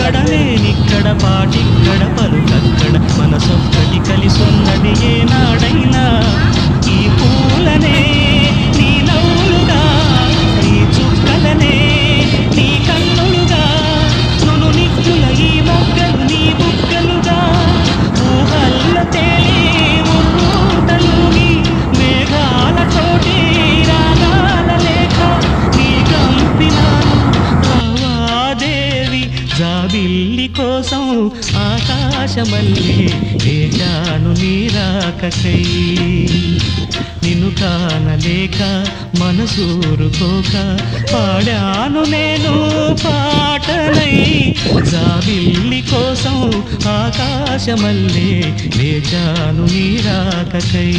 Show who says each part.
Speaker 1: అక్కడ నేనిక్కడ పాటిక్కడ పలుకక్కడ మనసొక్కటి కలిసున్నది ఏనాడైనా ఈ పూలనే నీ నవ్వులుగా నీ చుక్కలనే నీ కన్నులుగా నును నిక్కుల ఈ మొగ్గలు నీ బుగ్గలుగా ఊహల్ల తేలి ఊటలుగి మేఘాల తోటి రాగాల లేఖ నీ కంపినాను రావాదేవి జాబిల్లి కోసం ఆకాశమల్లే వేచాను నీరాకకై నిన్ను కానలేక మనసూరుకోక పాడాను నేను పాటనై జాబిల్లి కోసం ఆకాశమల్లే వేచాను నీరాకకై